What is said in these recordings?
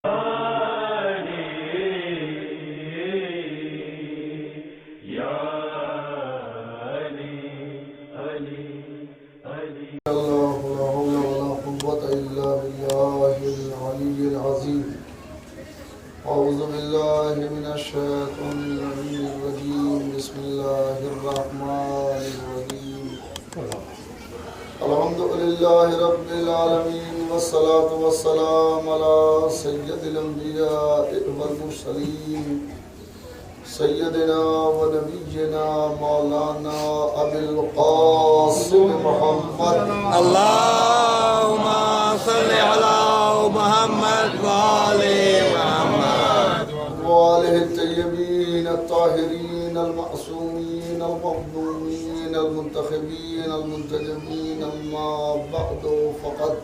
أعوذ بالله من الشيطان الرجيم بسم الله الرحمن الرحيم الحمد لله رب العالمين والصلاة والسلام على سيد الأنبياء والمرسلين سيدنا ونبينا مولانا أبي القاسم محمد اللهم صل على محمد وآل محمد وآله الطيبين الطاهرين المعصومين المظلومين المنتخبين المنتجبين أما بعد فقد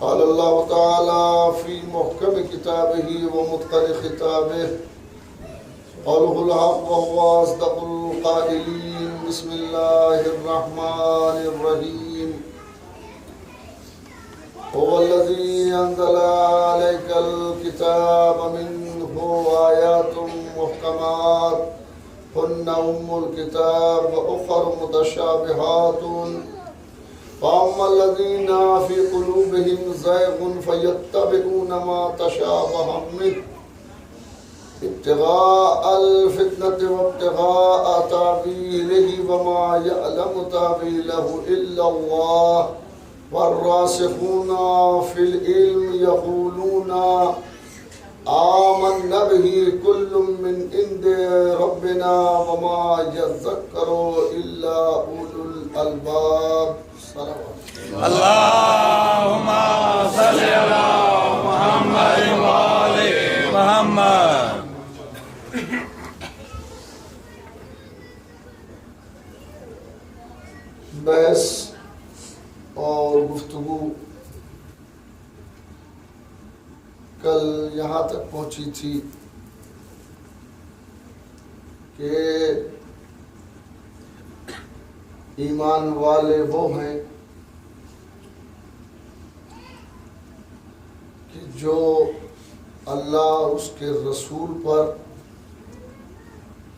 قال الله تعالى في محكم كتابه ومتقن خطابه قوله الحق وهو أصدق القائلين بسم الله الرحمن الرحيم هو الذي أنزل عليك الكتاب منه آيات محكمات هن أم الكتاب وأخر متشابهات فأما الذين في قلوبهم زيغ فيتبعون ما تشابه منه ابتغاء الفتنة وابتغاء تأويله وما يعلم تأويله إلا الله والراسخون في العلم يقولون آمنا به كل من عند ربنا وما يذكر إلا أولو الألباب. اللهم صل على محمد وآل محمد. بحث اور گفتگو کل یہاں تک پہنچی تھی کہ ایمان والے وہ ہیں کہ جو اللہ اور اس کے رسول پر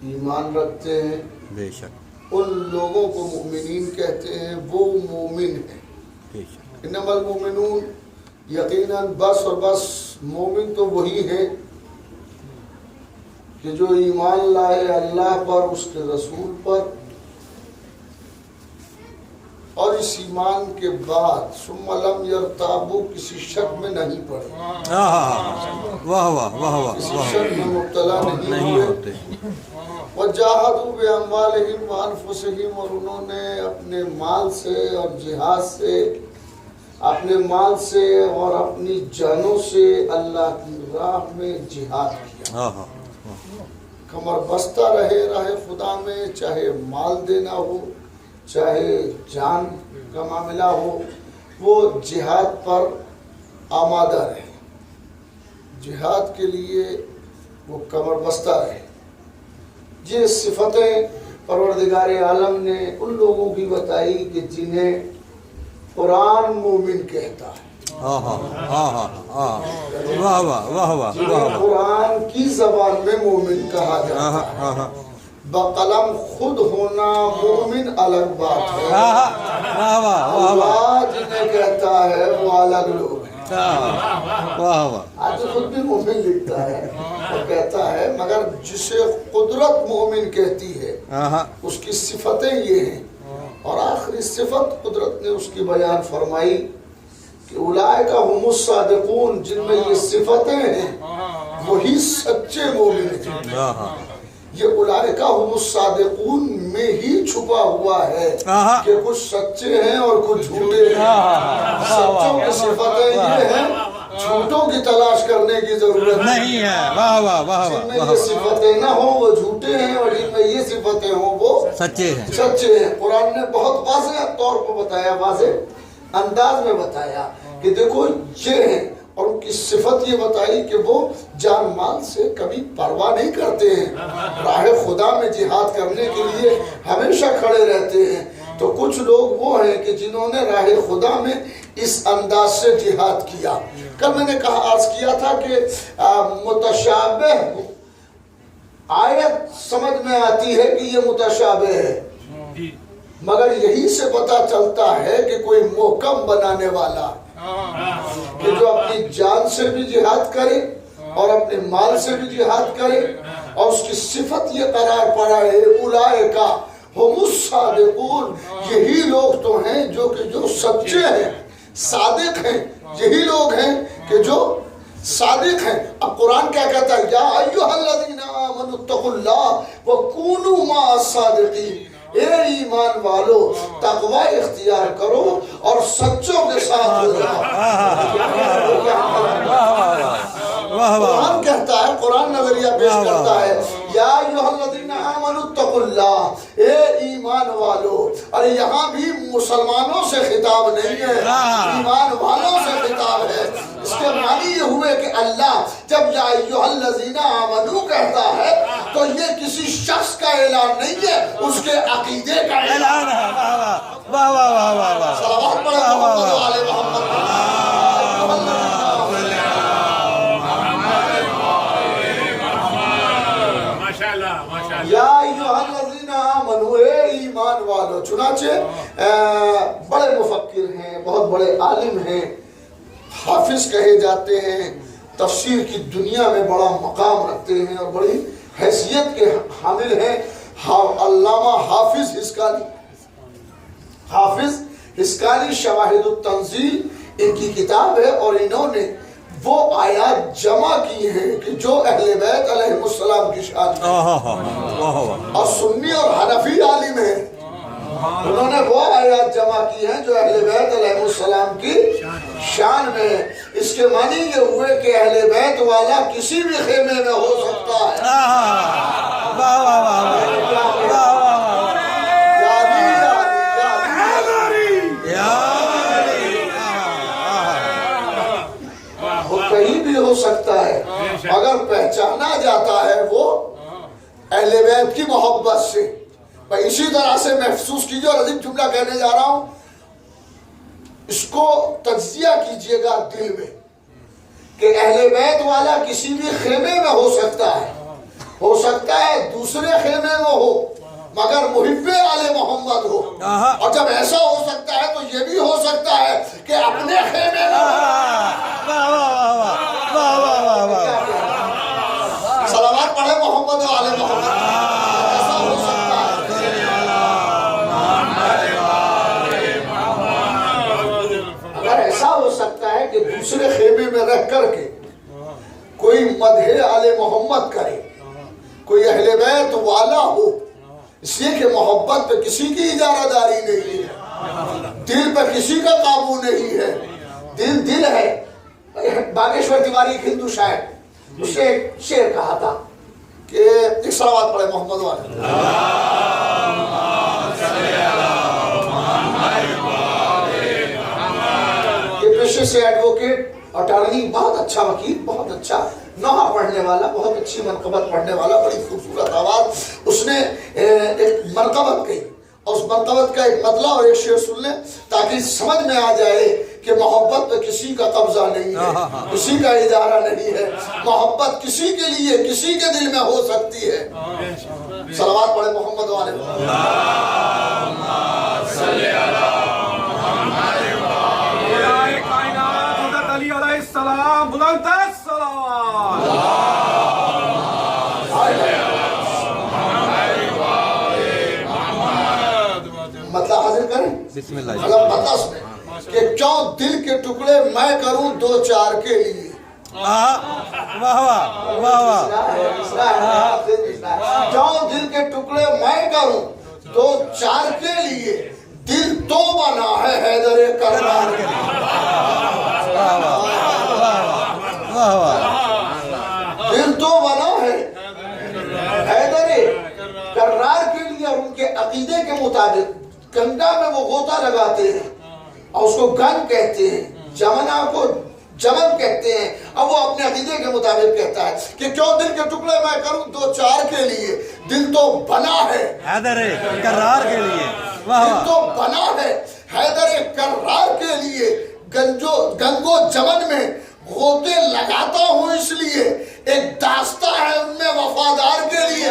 ایمان رکھتے ہیں، بے شک ان لوگوں کو مومنین کہتے ہیں، وہ مومن ہیں۔ بے شک انما المومنون، یقیناً بس اور بس مومن تو وہی ہیں کہ جو ایمان لائے اللہ پر، اس کے رسول پر، اور اس ایمان کے بعد ثم لم یرتابوا، کسی شک میں نہیں پڑے، واہ واہ واہ واہ کسی شک میں مبتلا نہیں ہوئے۔ ہوتے وَجَاهَدُوا بِأَمْوَالِهِمْ وَأَنفُسِهِمْ، اور انہوں نے اپنے مال سے اور جہاد سے، اپنے مال سے اور اپنی جانوں سے اللہ کی راہ میں جہاد کیا۔ کمر بستہ رہے راہ خدا میں، چاہے مال دینا ہو چاہے جان کا معاملہ ہو، وہ جہاد پر آمادہ رہے، جہاد کے لیے وہ کمر بستہ رہے۔ یہ صفتیں پروردگار عالم نے ان لوگوں کی بتائی کہ جنہیں قرآن مومن کہتا ہے، واہ واہ واہ واہ جنہیں قرآن کی زبان میں مومن کہا جاتا ہے۔ بقلم خود ہونا مومن الگ بات ہے، اللہ جنہیں کہتا ہے وہ الگ لوگ ہیں۔ آج خود بھی مومن لکھتا ہے اور کہتا ہے، مگر جسے قدرت مومن کہتی ہے اس کی صفتیں یہ ہیں، اور آخری صفت قدرت نے اس کی بیان فرمائی کہ اولئک هم الصادقون، جن میں یہ صفتیں ہیں وہی سچے مومن ہیں۔ یہ اولئک هم الصادقون میں ہی چھپا ہوا ہے کہ کچھ سچے ہیں اور کچھ جھوٹے ہیں۔ سچوں کی صفتیں یہ ہیں، جھوٹوں کی تلاش کرنے کی ضرورت نہیں ہے۔ واہ واہ واہ جن میں واہ یہ صفتیں نہ ہوں وہ جھوٹے ہیں، اور جن میں یہ صفتیں ہوں وہ سچے ہیں۔ سچے ہیں۔ قرآن نے بہت واضح طور پر بتایا، واضح انداز میں بتایا کہ دیکھو یہ ہیں، اور ان کی صفت یہ بتائی کہ وہ جان مال سے کبھی پرواہ نہیں کرتے ہیں، راہ خدا میں جہاد کرنے کے لیے ہمیشہ کھڑے رہتے ہیں، تو کچھ لوگ وہ ہیں کہ جنہوں نے راہ خدا میں اس انداز سے جہاد کیا. کل میں نے عرض کیا تھا کہ متشابہ آیت سمجھ میں آتی ہے کہ یہ متشابہ ہے، مگر یہی سے پتا چلتا ہے کہ کوئی محکم بنانے والا کہ جو اپنی جان سے بھی جہاد کرے اور اپنے مال سے بھی جہاد کرے، اور اس کی صفت یہ قرار پڑا ہے اولئک ہم الصادقون، یہی لوگ تو ہیں جو سچے ہیں، صادق ہیں، یہی لوگ ہیں کہ جو صادق ہیں. اب قرآن کیا کہتا ہے؟ یا ایھا الذین آمنوا اتقوا اللہ وکونوا مع الصادقین، اے ایمان والو تقوی اختیار کرو اور سچوں کے ساتھ ہو جاؤ. قرآن کہتا ہے، قرآن نظریہ پیش کرتا ہے یا ایھا الذین آمنوا اتقوا اللہ، اے ایمان والو. اور یہاں بھی مسلمانوں سے خطاب نہیں ہے، ایمان والوں سے خطاب ہے. اس کے معنی یہ ہوئے کہ اللہ جب یا ایھا الذین آمنوا کہتا ہے تو یہ کسی شخص کا اعلان نہیں ہے، اس کے عقیدے کا اعلان ہے. واہ واہ واہ واہ واہ. صلوات پڑھیں محمد و آل محمد. یا ایھا الذین آمنوا، اے ایمان والو. چنانچہ بڑے مفکر ہیں، بہت بڑے عالم ہیں، حافظ کہے جاتے ہیں، تفسیر کی دنیا میں بڑا مقام رکھتے ہیں اور بڑی حیثیت کے حامل ہیں. علامہ حافظ حسکالی، حافظ حسکالی شواہد التنزیل ان کی کتاب ہے، اور انہوں نے وہ آیات جمع کی ہیں کہ جو اہل بیت علیہ السلام کی شان میں، اور سنی اور حنفی عالم ہیں، انہوں نے وہ آیات جمع کی ہیں جو اہل بیت علیہ السلام کی شان میں. اس کے معنی یہ ہوئے کہ اہل بیت والا کسی بھی خیمے میں ہو سکتا ہے. وہ کہیں بھی ہو سکتا ہے، اگر پہچانا جاتا ہے وہ اہل بیت کی محبت سے. اسی طرح سے محسوس کیجئے، اور عظیم جملہ کہنے جا رہا ہوں، اس کو تجزیہ کیجئے گا دل میں کہ اہل بیت والا کسی بھی خیمے میں ہو سکتا ہے دوسرے خیمے میں ہو، مگر محب آل محمد ہو. اور جب ایسا ہو سکتا ہے تو یہ بھی ہو سکتا ہے کہ اپنے خیمے میں صلوات پڑھے محمد و آل محمد. ایسا ہو سکتا ہے. اگر ایسا ہو سکتا ہے کہ دوسرے خیمے میں رہ کر کے کوئی مدح آل محمد کرے، کوئی اہل بیت والا ہو، اس لیے کہ محبت پہ کسی کی اجارہ داری نہیں ہے، دل پہ کسی کا قابو نہیں ہے. دل ہے. باگیشور تیواری ایک ہندو شاعر، اس نے ایک شعر کہا تھا کہ ایک صلوات پڑھے محمد والے. یہ پیشے سے ایڈوکیٹ، اٹارنی، بہت اچھا وکیل، بہت اچھا نوحہ پڑھنے والا، بہت اچھی منقبت پڑھنے والا، بڑی خوبصورت آواز. اس نے ایک منقبت کہی، اور اس منقبت کا ایک مطلب اور ایک شعر سن لیں تاکہ سمجھ میں آ جائے کہ محبت پہ کسی کا قبضہ نہیں ہے، کسی کا اجارہ نہیں ہے. محبت کسی کے لیے، کسی کے دل میں ہو سکتی ہے. صلوات پڑھے محمد والے. السلام بلند السلام. مطلب حاضر کریں. بسم اللہ. مطلب بتاس میں کہ کیوں دل کے ٹکڑے میں کروں دو چار کے لیے. واہ واہ واہ واہ. کیوں دل کے ٹکڑے میں کروں دو چار کے لیے، دل تو بنا ہے حیدر کرار کے لیے. دل تو بنا ہے حیدر کرار کے لیے، اور ان کے عقیدے کے مطابق گنگا میں وہ غوطہ لگاتے ہیں اور اس کو گنگ کہتے ہیں، جمنا کو جمن کہتے ہیں. اب وہ اپنے عقیدے کے مطابق کہتا ہے کہ کیوں دل کے ٹکڑے میں کروں دو چار کے لیے، دل تو بنا ہے حیدر کرار کے لیے. دل تو بنا ہے حیدر کرار کے لیے، گنگو جمن میں غوطے لگاتا ہوں اس لیے، ایک داستہ ہے ان میں وفادار کے لیے۔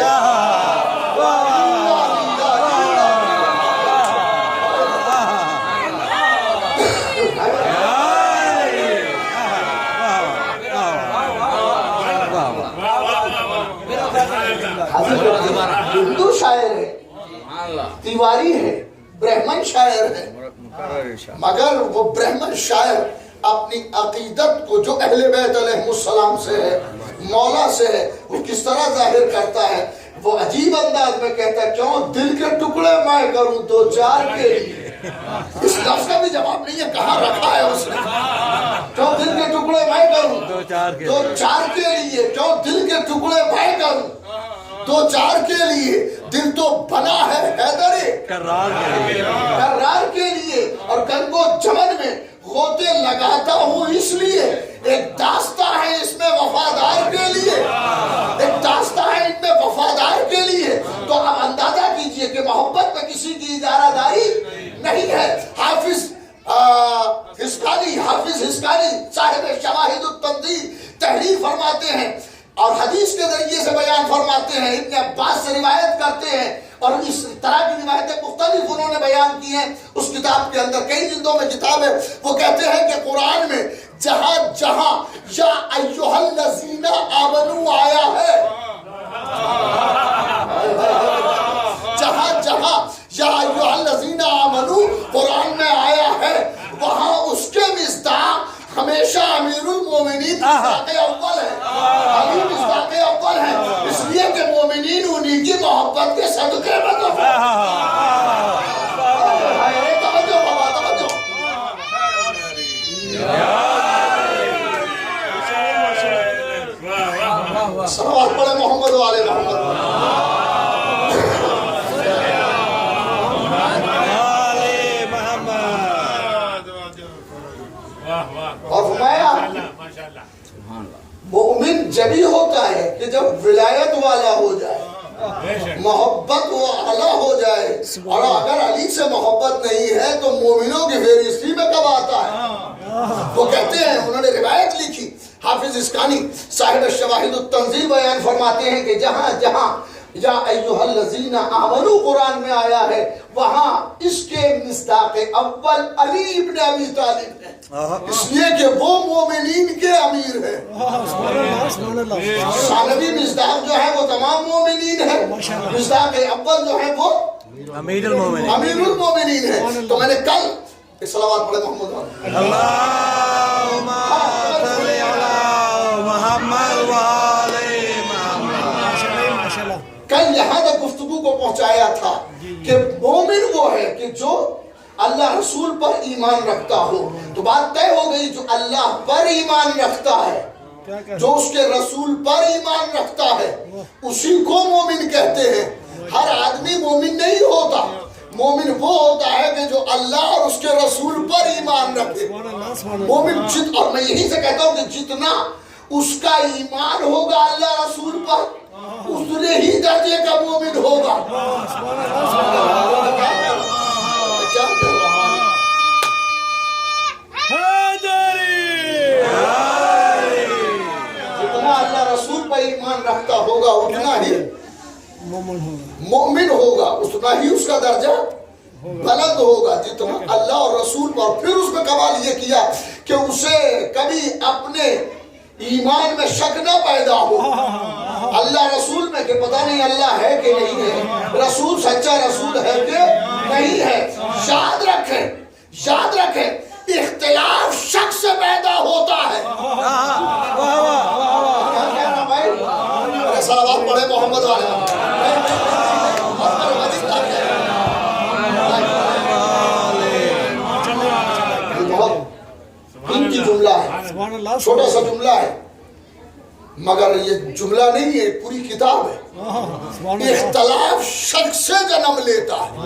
ہندو شاعر ہے، تیواری ہے، برہمن شاعر ہے، مگر وہ برہمن شاعر اپنی عقیدت کو جو اہل بیت علیہ السلام سے ہے، مولا سے ہے، وہ کس طرح ظاہر کرتا ہے؟ وہ عجیب انداز میں کہتا ہے کیوں دل کے ٹکڑے میں کروں دو چار کے لیے۔ اس لفظ کا بھی جواب نہیں ہے، کہاں رکھا ہے اس نے؟ کیوں دل کے ٹکڑے میں کروں دو چار کے لیے، کیوں دل کے ٹکڑے میں کروں دو چار کے لیے، دل تو بنا ہے حیدر کرار کے لیے، اور گنگو جمن میں غوطے لگاتا ہوں اس لیے، ایک داستہ ہے اس میں وفادار کے لیے، ایک داستہ ہے ان میں وفادار کے لیے۔ تو اب اندازہ کیجئے کہ محبت میں کسی کی اجارہ داری نہیں ہے۔ حافظ ہسکانی صاحب شواہد التنزیل تحریر فرماتے ہیں اور حدیث کے ذریعے سے بیان فرماتے ہیں، ابن عباس سے روایت کرتے ہیں، اور اس طرح کی روایتیں مختلف انہوں نے بیان کی ہیں اس کتاب کے اندر، کئی جلدوں میں کتاب ہے۔ وہ کہتے ہیں کہ قرآن میں جہاں جہاں یا ایھا الذین آمنوا آیا ہے، جہاں جہاں یا ایھا الذین آمنوا قرآن میں آیا ہے، وہاں اس کے مصداق ہمیشہ امیر المومنین مصداق اول ہے، علی مصداق اول ہے، اس لیے کہ مومنین انہی کی محبت کے صدقے میں تو صلوات پڑھے محمد و آل محمد۔ اور فرمایا مومن جبھی ہوتا ہے کہ جب ولایت والا ہو جائے، محبت والا ہو جائے، اور اگر علی سے محبت نہیں ہے تو مومنوں کی فہرستی میں کب آتا ہے؟ وہ کہتے ہیں، انہوں نے روایت لکھی، حافظ ہسکانی صاحب شواہد التنزیل بیان فرماتے ہیں کہ جہاں جہاں یا ایھا الذین آمنوا قرآن میں آیا ہے، وہاں اس کے مصداق اول علی ابن ابی طالب ہے، اس لیے کہ وہ مومنین کے امیر ہیں۔ ثانوی مصداق جو ہے وہ تمام مومنین ہے، مصداق اول جو ہے وہ امیر المومنین ہے۔ تو میں نے کل صلوات پڑھے محمد اللہم صلی علی محمد وآل محمد۔ کل یہاں تک گفتگو کو پہنچایا تھا کہ مومن وہ ہے کہ جو اللہ رسول پر ایمان رکھتا ہو۔ تو بات طے ہو گئی، جو اللہ پر ایمان رکھتا ہے، جو اس کے رسول پر ایمان رکھتا ہے، اسی کو مومن کہتے ہیں۔ ہر آدمی مومن نہیں ہوتا، مومن وہ ہوتا ہے کہ جو اللہ اور اس کے رسول پر ایمان رکھے۔ مومن اور میں یہی سے کہتا ہوں کہ جتنا اس کا ایمان ہوگا اللہ رسول پر، اتنے ہی درجے کا مومن ہوگا۔ جتنا اللہ رسول پر ایمان رکھتا ہوگا اتنا ہی مومن ہوگا، اتنا ہی اس کا درجہ بلند ہوگا جتنا اللہ اور رسول پر۔ پھر اس میں کمال یہ کیا کہ اسے کبھی اپنے ایمان میں شک نہ پیدا ہو، اللہ رسول میں کہ پتہ نہیں اللہ ہے کہ نہیں ہے، رسول سچا رسول ہے کہ نہیں ہے۔ یاد رکھیں اختلاف شک سے پیدا ہوتا ہے۔ کیا کہنا بھائی؟ صلوات پڑھے محمد والے۔ ان کی جملہ ہے، چھوٹا سا جملہ ہے، مگر یہ جملہ نہیں ہے، پوری کتاب ہے۔ اختلاف شک سے جنم لیتا ہے۔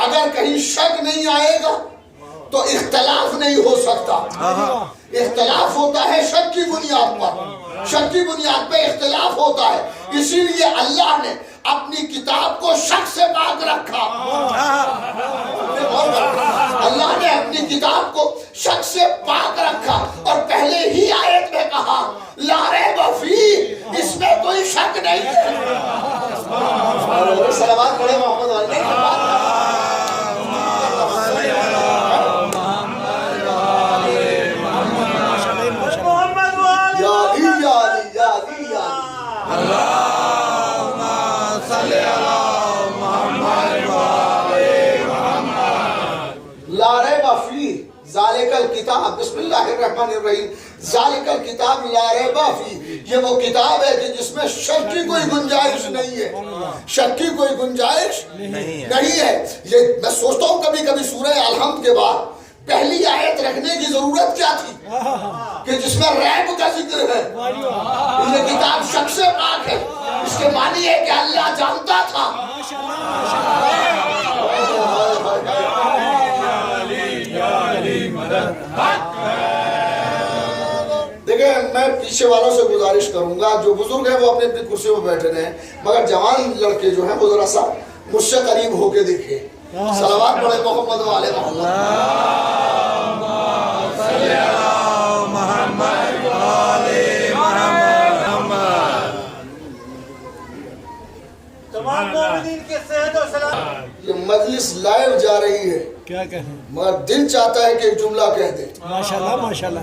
اگر کہیں شک نہیں آئے گا تو اختلاف نہیں ہو سکتا۔ اختلاف ہوتا ہے شک کی بنیاد پر، شک کی بنیاد پہ اختلاف ہوتا ہے۔ اسی لیے اللہ نے اپنی کتاب کو شک سے پاک رکھا. اللہ نے اپنی کتاب کو شک سے پاک رکھا اور پہلے ہی آیت میں کہا لا ریب فیہ، اس میں کوئی شک نہیں ہے. صلوات پڑھے محمد والے. ذالک الکتاب، بسم اللہ الرحمن الرحیم، ذالک الکتاب لا ریب فیہ، یہ وہ کتاب ہے کہ جس میں شک کی کوئی گنجائش نہیں ہے. شک کی کوئی گنجائش نہیں ہے. یہ میں سوچتا ہوں کبھی کبھی سورہ الحمد کے بعد پہلی آیت رکھنے کی ضرورت کیا تھی کہ جس میں ریب کا ذکر ہے. یہ کتاب شک سے پاک ہے. اس کے معنی ہے کہ اللہ جانتا تھا. دیکھیں میں پیچھے والوں سے گزارش کروں گا، جو بزرگ ہیں وہ اپنی اپنی کرسیوں میں بیٹھے رہے ہیں، مگر جوان لڑکے جو ہیں وہ ذرا سا مجھ سے قریب ہو کے دیکھیں. صلوات پڑھے محمد والے محمد. تمام مومنین کے صحت و سلامت. یہ مجلس لائیو جا رہی ہے، کیا کہیں، مگر دل چاہتا ہے کہ ایک جملہ کہہ دے. ماشاءاللہ ماشاءاللہ،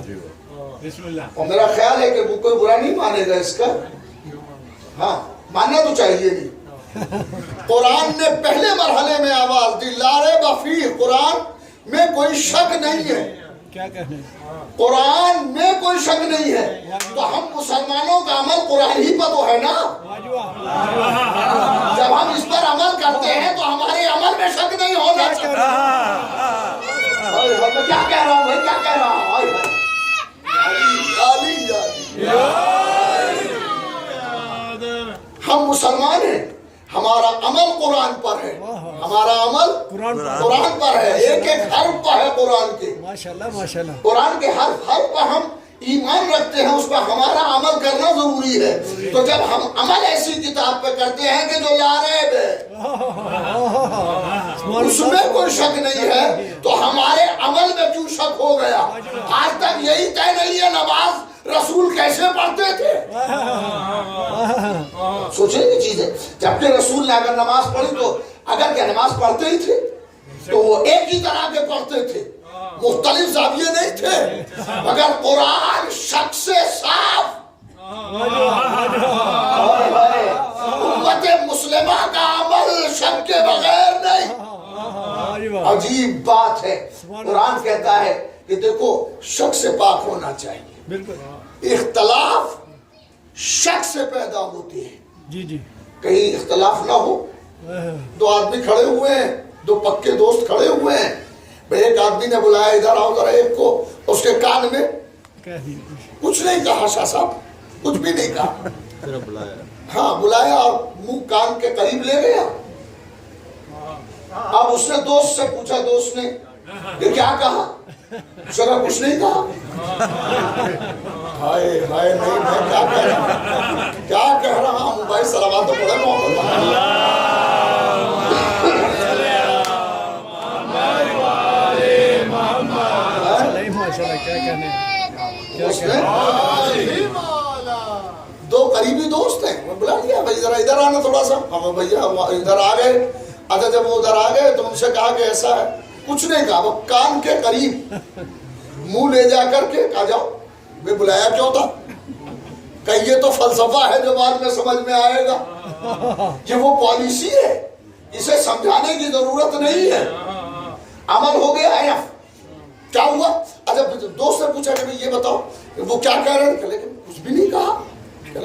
بسم اللہ. اور میرا خیال ہے کہ وہ کوئی برا نہیں مانے گا اس کا. ہاں ماننا تو چاہیے نہیں. قرآن نے پہلے مرحلے میں آواز دی لا ریب فیہ، قرآن میں کوئی شک نہیں ہے. کیا کہنے، قرآن میں کوئی شک نہیں ہے. تو ہم مسلمانوں کا عمل قرآن ہی پر تو ہے نا. جب ہم اس پر عمل کرتے ہیں تو ہمارے عمل میں شک نہیں ہونا چاہیے. میں کیا کہہ رہا ہوں بھائی، کیا کہہ رہا ہوں. ہم مسلمان ہیں، ہمارا عمل قرآن پر ہے. ہمارا عمل قرآن پر ہے. ایک ایک حرف پر ہے قرآن کے. ماشاءاللہ ماشاءاللہ، قرآن کے ہر حرف پر ہم ایمان رکھتے ہیں، اس پر ہمارا عمل کرنا ضروری ہے. تو جب ہم عمل ایسی کتاب پہ کرتے ہیں کہ جو لا ریب ہے، اس میں کوئی شک نہیں ہے، تو ہمارے عمل میں کیوں شک ہو گیا؟ آج تک یہی طے نہیں ہے نماز رسول کیسے پڑھتے تھے. سوچیں کی چیز ہے. جبکہ رسول نے اگر نماز پڑھی تو اگر کیا نماز پڑھتے ہی تھے تو وہ ایک ہی طرح کے پڑھتے تھے، مختلف زاویے نہیں تھے. مگر قرآن شک سے صاف. امت مسلمہ کا عمل شک کے بغیر نہیں. عجیب بات ہے. قرآن کہتا ہے کہ دیکھو شک سے پاک ہونا چاہیے. بالکل. اختلاف شک سے پیدا ہوتی ہے. جی جی، کہیں اختلاف نہ ہو. دو آدمی کھڑے ہوئے ہیں، دو پکے دوست کھڑے ہوئے ہیں. ایک آدمی نے بلایا ادھر آؤ ذرا ایک کو، اس کے کان میں کچھ نہیں کہا. شاہ صاحب کچھ بھی نہیں کہا. ہاں بلایا اور منہ کان کے قریب لے گیا. اب اس نے دوست سے پوچھا، دوست نے یہ کیا کہا؟ جگہ کچھ نہیں کہا. ہائے ہائے نہیں، میں کیا کہہ رہا ہوں، کیا کہہ رہا ہوں بھائی. صلوات تو پڑھے محمد. کیا کہنے، دو قریبی دوست ہیں. میں بلا لیا بھائی ذرا ادھر آنا تھوڑا سا. ہم بھیا ادھر آ گئے. اچھا جب وہ ادھر آ گئے تو ان سے کہا کہ ایسا ہے، کچھ نہیں کہا. وہ کان کے قریب منہ لے جا کر کے کہا جاؤ. میں بلایا کیوں تھا؟ کہ یہ تو فلسفہ ہے جو بعد میں سمجھ میں آئے گا. یہ وہ پالیسی ہے، اسے سمجھانے کی ضرورت نہیں ہے. عمل ہو گیا ہے. کیا ہوا؟ اچھا دوست نے پوچھا کہ یہ بتاؤ وہ کیا کہہ رہے ہیں؟ لیکن کچھ بھی نہیں کہا.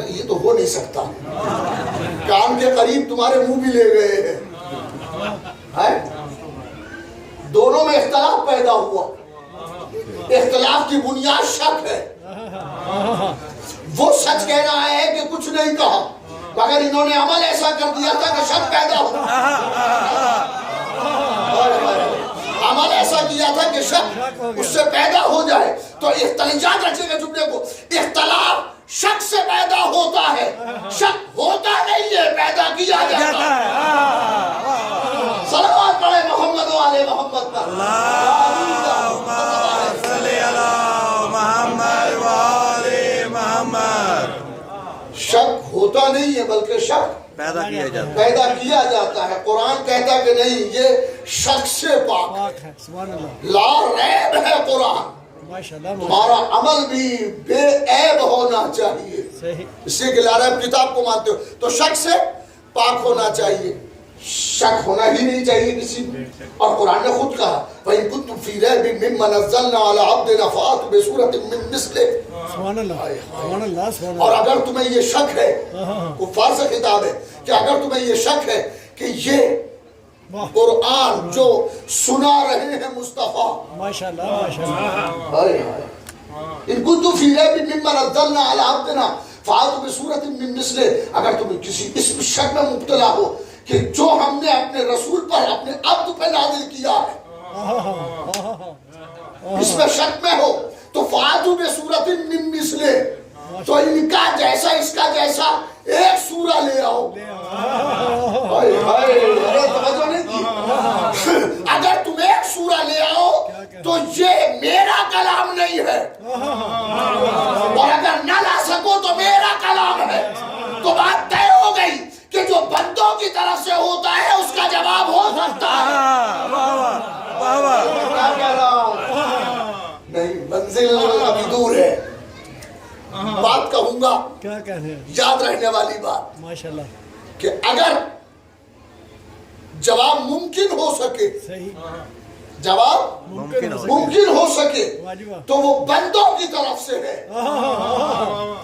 یہ تو ہو نہیں سکتا. کان کے قریب تمہارے منہ بھی لے گئے ہیں. دونوں میں اختلاف پیدا ہوا. اختلاف کی بنیاد شک ہے. وہ سچ کہہ رہا ہے کہ کچھ نہیں کہا، مگر انہوں نے عمل ایسا کر دیا تھا کہ شک پیدا ہوا. عمل ایسا کیا تھا کہ شک اس سے پیدا ہو جائے. تو اختلاف رکھے گا جملے کو، اختلاف شک سے پیدا ہوتا ہے. شک ہوتا نہیں ہے، پیدا کیا جاتا ہے۔ صلوات پڑھے محمد و آل محمد پر۔ اللہم صلی علی محمد و آل محمد۔ شک ہوتا نہیں ہے بلکہ شک پیدا کیا جاتا ہے۔ قرآن کہتا کہ نہیں، یہ شک سے پاک ہے۔ پاک ہے، سبحان اللہ، لا ریب ہے قرآن۔ ماشاءاللہ تمہارا عمل بھی بے عیب ہونا چاہیے، صحیح، اس لیے کہ لا ریب کتاب کو مانتے ہو تو شک سے پاک ہونا چاہیے، شک ہونا ہی نہیں چاہیے کسی میں۔ اور قرآن نے خود کہا وَإِن كُنتُمْ فِي رَيْبٍ مِّمَّا نَزَّلْنَا عَلَىٰ عَبْدِنَا فَأْتُوا بِسُورَةٍ مِّن مِّثْلِهِ۔ سبحان اللہ، سبحان اللہ، سبحان اور اللہ، اگر تمہیں یہ شک ہے، کفار سے خطاب ہے کہ اگر تمہیں یہ شک ہے کہ یہ واہ، قرآن جو سنا رہے ہیں مصطفیٰ، ماشاءاللہ، ماشاءاللہ، ان كنتم في ريب مما نزلنا على عبدنا فأتوا بسورة من مثله، اگر تم کسی اس شک میں مبتلا ہو کہ جو ہم نے اپنے رسول پر اپنے عبد پہ نازل کیا ہے اس میں شک میں ہو تو فأتوا بسورة من مثله، تو ان کا جیسا اس کا جیسا ایک سورہ لے آؤ۔ توجہ نہیں کی؟ اگر تم ایک سورہ لے آؤ تو یہ میرا کلام نہیں ہے، اور اگر نہ لا سکو تو میرا کلام ہے۔ تو بات طے ہو گئی کہ جو بندوں کی طرف سے ہوتا ہے اس کا جواب ہو سکتا ہے۔ نہیں، منزل ابھی دور ہے۔ بات کہوں گا کیا کہنے ہیں، یاد رہنے والی بات ماشاءاللہ، کہ اگر جواب ممکن ہو سکے، صحیح، جواب ممکن ہو ممکن ہو سکے واجبہ، تو وہ بندوں کی طرف سے ہے،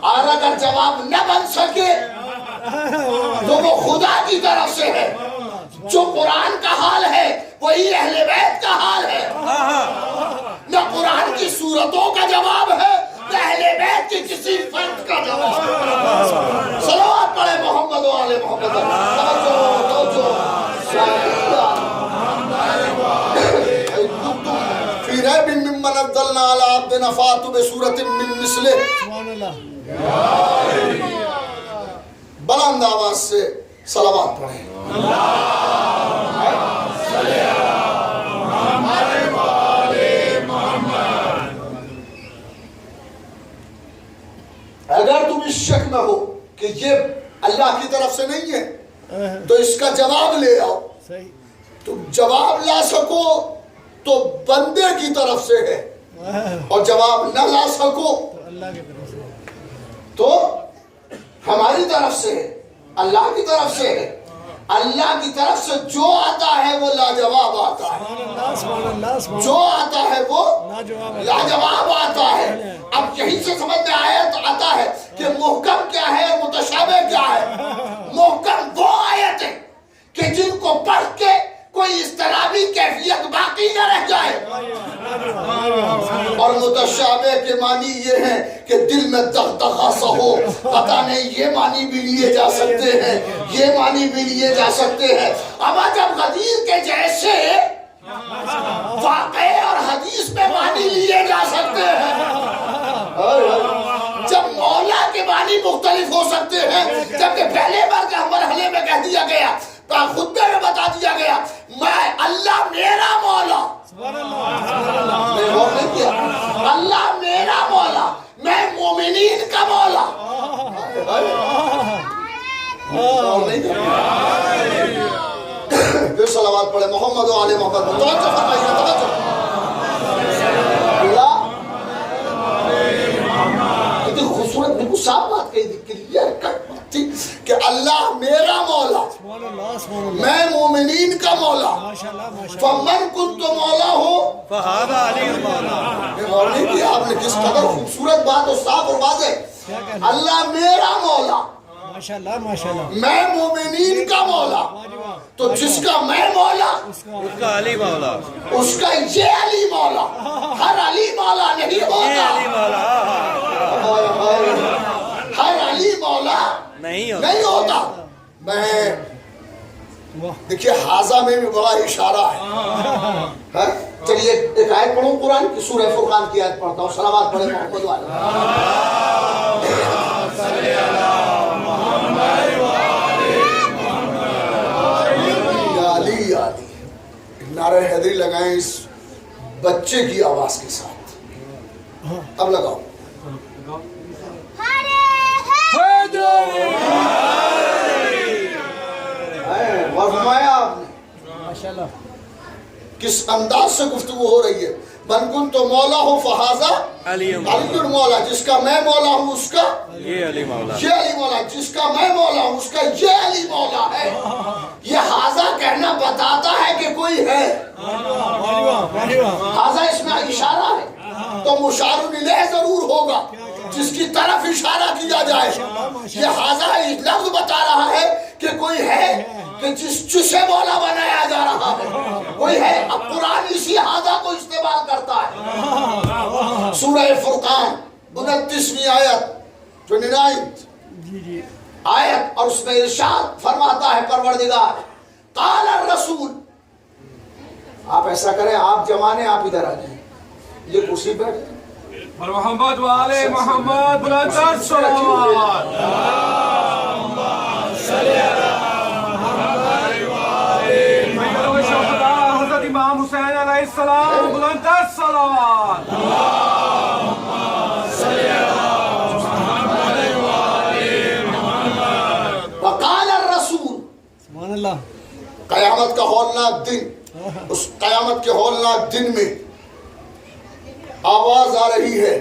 اور اگر جواب نہ بن سکے تو وہ خدا کی طرف سے ہے۔ جو قرآن کا حال ہے وہی اہل بیت کا حال ہے، نہ قرآن کی صورتوں کا جواب ہے نہ اہل بیت کی کسی فرد کا جواب ہے۔ صلوات پڑھے محمد و آل محمد۔ فی ریب مما نزلنا علی عبدنا فأتوا بسورة من مثله، سبحان اللہ، بلند آواز سے صلوات پڑھیں۔ اگر تم اس شک میں ہو کہ یہ اللہ کی طرف سے نہیں ہے تو اس کا جواب لے آؤ۔ صحیح، تم جواب لا سکو تو بندے کی طرف سے ہے، اور جواب نہ لا سکو اللہ کی طرف سے، تو ہماری طرف سے ہے، اللہ کی طرف سے ہے۔ اللہ کی طرف سے جو آتا ہے وہ لاجواب آتا ہے، سبحان اللہ، سبحان اللہ، سبحان جو آتا ہے وہ لاجواب ہے، لاجواب آتا ہے۔ اب یہیں سے سمجھ میں آتا ہے کہ محکم کیا ہے اور متشابہ کیا ہے۔ محکم وہ آیت ہے کہ جن کو پڑھ کے کوئی اضطرابی کیفیت باقی نہ رہ جائے، اور متشابہ کے معنی یہ ہیں کہ دل میں دغدغہ سا ہو، پتہ نہیں یہ معنی بھی لیے جا سکتے ہیں، یہ معنی بھی لیے جا سکتے ہیں۔ اب جب غدیر کے جیسے واقعے اور حدیث میں معنی لیے جا سکتے ہیں، جب مولا کے معنی مختلف ہو سکتے ہیں، جبکہ پہلے بار کے مرحلے میں کہہ دیا گیا، خطبے میں بتا دیا گیا میں اللہ میرا مولا، میں غور نہیں کیا، اللہ میرا مولا، میں مومنین کا مولا، غور نہیں کیا۔ پھر صلوات پڑھے محمد و آل محمد۔ توجہ فرمائیے، توجہ۔ اللہ اتنی خوبصورت بالکل صاف بات کہی تھی، کلیئر کٹ بات تھی کہ اللہ میرا مولا، سبحان اللہ، سبحان اللہ، میں مومنین کا مولا، ماشاءاللہ، ماشاءاللہ، فمن کنت مولا ہو۔ فہذا علی مولا۔ یہ غور نہیں کیا آپ نے کس قدر خوبصورت بات اور صاف اور واضح۔ کیا کہنا، اللہ میرا مولا، ماشاءاللہ، ماشاءاللہ، میں مومنین کا مولا، واجبہ، تو جس کا میں مولا اس کا علی مولا، اس کا یہ علی مولا، ہر علی مولا نہیں یہ ہوتا، علی مولا ہر علی مولا نہیں ہوتا۔ نہیں ہوتا۔ میں واہ، دیکھیے حاضہ میں بھی بڑا اشارہ ہے۔ ہاں؟ چلیے ایک آیت پڑھوں قرآن کی، سورہ فرقان کی آیت پڑھتا ہوں۔ صلوات پڑھے محمد والے۔ بچے کی آواز کے ساتھ. اب لگاؤ. فرمایا آپ نے ماشاءاللہ. کس انداز سے گفتگو ہو رہی ہے. من کن تو مولا ہو فہذا علی علی مولا. جس کا میں مولا ہوں اس کا یہ علی مولا. یہ علی مولا. جس کا میں مولا ہوں اس کا یہ علی مولا ہے. یہ حاضہ کہنا بتاتا ہے کہ کوئی ہے. حاضہ اس میں اشارہ ہے تو مشار الیہ ضرور ہوگا جس کی طرف اشارہ کیا جائے. یہ حاضہ لفظ بتا رہا ہے کہ کوئی ہے کہ جسے مولا بنایا جا رہا ہے. کوئی ہے. اب قرآن اسی حاضہ کو استعمال کرتا ہے. سورہ فرقان 29ویں آیت 29 آیت اور اس میں ارشاد فرماتا ہے پروردگار قال الرسول. آپ ایسا کریں آپ جمانے آپ ادھر آ جائیں. یہ کرسی بیٹھ محمد والے محمد بلند صلوات. حضرت امام حسین علیہ السلام بلند صلوات. وقال الرسول. سبحان اللہ. قیامت کا ہولناک دن. اس قیامت کے ہولناک دن میں آواز آ رہی ہے.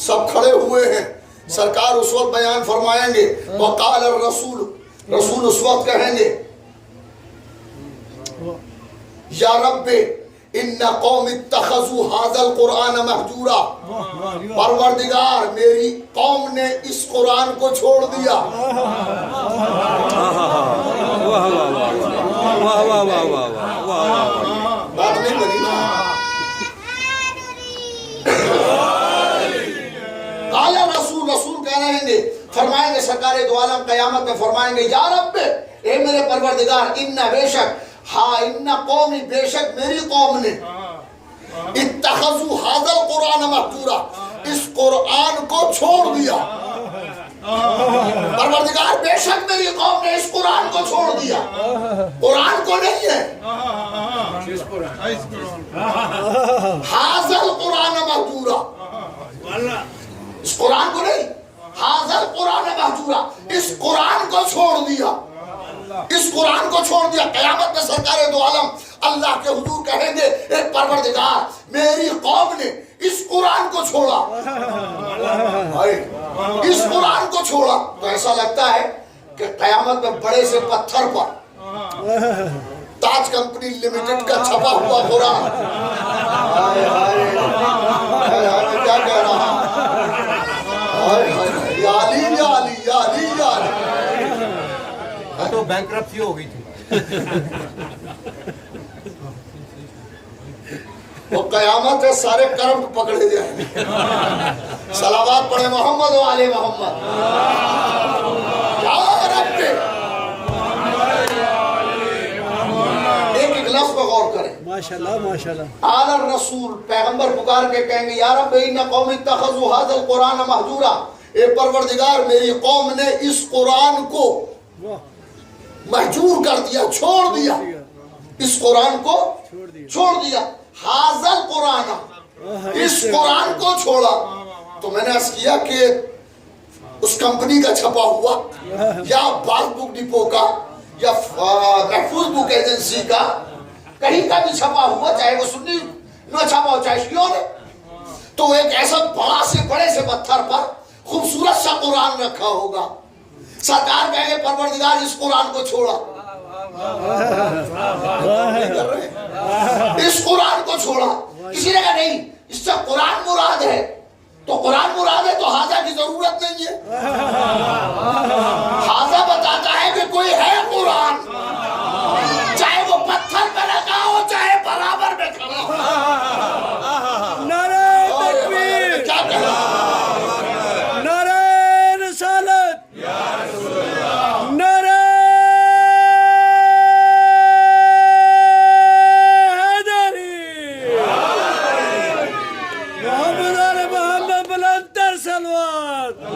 سب کھڑے ہوئے ہیں. سرکار اس وقت بیان فرمائیں گے. وقال الرسول. رسول اس وقت کہیں گے یا رب ان قوم اتخذوا هذا القرآن مہجورا. پروردگار میری قوم نے اس قرآن کو چھوڑ دیا. واہ واہ واہ واہ واہ واہ واہ. بات نہیں بنی. قال رسول. رسول کہہ رہے ہیں فرمائیں گے سرکار دو عالم قیامت میں فرمائیں گے یا رب اے میرے پروردگار ان بے شک ہاں ان قومی بے شک میری قوم نے اتخذوا هذا القرآن مہجورا اس قرآن کو چھوڑ دیا. پروردگار بے شک میری قوم نے اس قرآن کو چھوڑ دیا. قرآن کو نہیں ہے. هذا القرآن مہجورا. اس قرآن کو نہیں. هذا القرآن مہجورا. اس قرآن کو چھوڑ دیا. اس قرآن کو چھوڑ دیا. قیامت میں سرکار دو عالم اللہ کے حضور کہیں گے اے پروردگار میری قوم نے اس قرآن کو چھوڑا. اس قرآن کو چھوڑا. تو ایسا لگتا ہے کہ قیامت میں بڑے سے پتھر پر تاج کمپنی لمیٹڈ کا چھپا ہوا قرآن. کیا کہہ رہا یا علی یا علی یا علی یا علی. تو بینکرپسی ہو گئی تھی. وہ قیامت ہے سارے کرپٹ پکڑے جائیں گے. صلوات پڑھے محمد و آل محمد. یا رب ایک لفظ پہ غور کریں. ماشاءاللہ ماشاءاللہ. آل الرسول پیغمبر پکار کے کہیں گے یا رب ان قوم اتخذوا هذا القرآن مہجورا. اے پروردگار میری قوم نے اس قرآن کو مہجور کر دیا چھوڑ دیا. اس قرآن کو چھوڑ دیا. هذا القرآن اس قرآن کو چھوڑا. تو میں نے عرض کیا کہ اس کمپنی کا چھپا ہوا یا باغ بک ڈپو کا یا محفوظ بک ایجنسی کا کہیں کا بھی چھپا ہوا چاہے وہ سنی نہ چھپا ہو چاہے شیعوں نے تو ایک ایسا بڑا سے بڑے سے پتھر پر خوبصورت سا قرآن رکھا ہوگا. سرکار کہیں گے پروردگار اس قرآن کو چھوڑا. اس قرآن کو چھوڑا. کسی نے کہا نہیں اس سے قرآن مراد ہے. تو قرآن مراد ہے تو حاضہ کی ضرورت نہیں ہے. حاضہ بتاتا ہے کہ کوئی ہے قرآن چاہے وہ پتھر پہ رکھا ہو چاہے برابر میں کھڑا ہو. نعرہ تکبیر. کیا کہہ رہا نعرہ رسالت. نعرہ حیدری. محمد علی محمد بلند صلوات.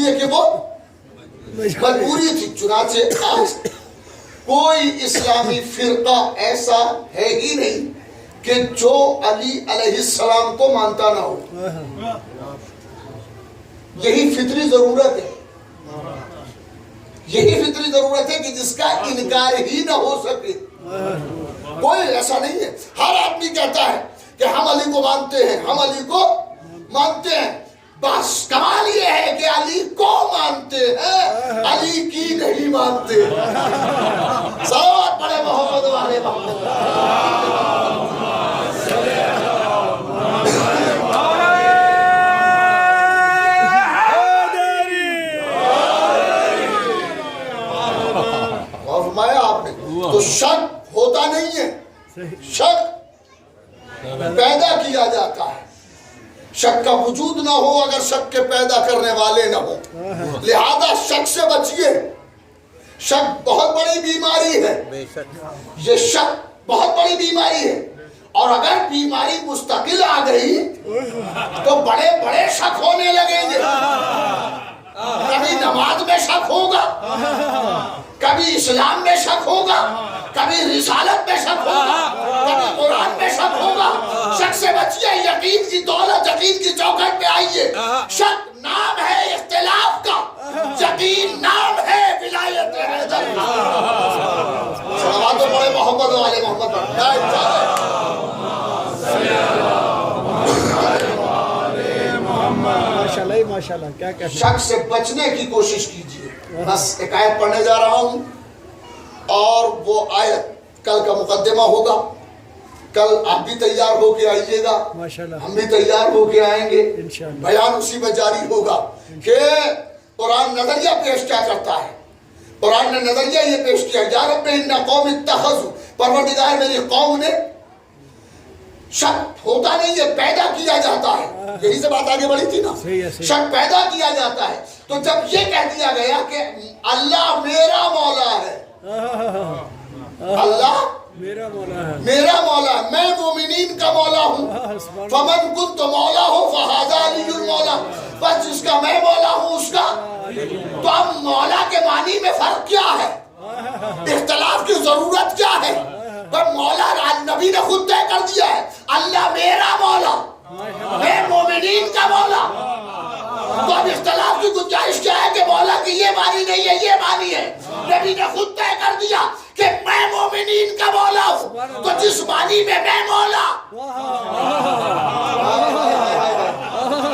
لیے کہ وہ مجبوری تھی. چنانچہ آج کوئی اسلامی فرقہ ایسا ہے ہی نہیں کہ جو علی علیہ السلام کو مانتا نہ ہو. یہی فطری ضرورت ہے, یہی فطری ضرورت ہے کہ جس کا انکار ہی نہ ہو سکے. کوئی ایسا نہیں ہے. ہر آدمی کہتا ہے کہ ہم علی کو مانتے ہیں, ہم علی کو مانتے ہیں. بس کمال یہ ہے کہ علی کو مانتے ہیں, علی کی نہیں مانتے. صلوات پڑھے محمد والے محمد. اور فرمایا آپ نے تو شک ہوتا نہیں ہے, شک پیدا کیا جاتا ہے. شک کا وجود نہ ہو اگر شک کے پیدا کرنے والے نہ ہو. لہذا شک سے بچیے. شک بہت بڑی بیماری ہے, یہ شک بہت بڑی بیماری ہے. اور اگر بیماری مستقل آ گئی تو بڑے بڑے شک ہونے لگیں گے. کبھی نماز میں شک ہوگا, کبھی اسلام میں شک ہوگا, کبھی رسالت میں شک ہوگا, کبھی قرآن میں شک ہوگا. شک سے بچیے. یقین کی دولت, یقین کی چوکھٹ پہ آئیے. شک نام ہے اختلاف کا, یقین نام ہے ولایت حیدر. صلوات پڑھے محمد والے محمد. ماشاءاللہ کیا کہتے ہیں. شک سے بچنے کی کوشش کیجیے. بس ایک آیت پڑھنے جا رہا ہوں اور وہ آیت کل کا مقدمہ ہوگا. کل آپ بھی تیار ہو کے آئیے گا, ہم بھی تیار ہو کے آئیں گے. بیان اسی میں جاری ہوگا کہ قرآن نظریہ پیش کیا کرتا ہے. قرآن نے نظریہ یہ پیش کیا, یا رب ان قوم اتخذوا, پروردگار میری قوم نے. شک ہوتا نہیں, یہ پیدا کیا جاتا ہے. یہی سے بات آگے بڑھی تھی نا. شک پیدا کیا جاتا ہے. تو جب یہ کہہ دیا گیا کہ اللہ میرا مولا ہے, اللہ میرا مولا ہے, میں مومنین کا مولا ہوں. فمن کنت مولا ہوں فہذا علی المولا. بس جس کا میں مولا ہوں اس کا. تو اب مولا کے معنی میں فرق کیا ہے, اختلاف کی ضرورت کیا ہے. پر مولا نبی نے خود طے کر دیا ہے, اللہ میرا مولا, میں مومنین کا مولا. تو اب اختلاف کی گنجائش کیا ہے کہ مولا کی یہ معنی نہیں ہے, یہ معنی ہے. نبی نے خود طے کر دیا کہ میں مومنین کا مولا ہوں. تو جس معنی میں میں مولا,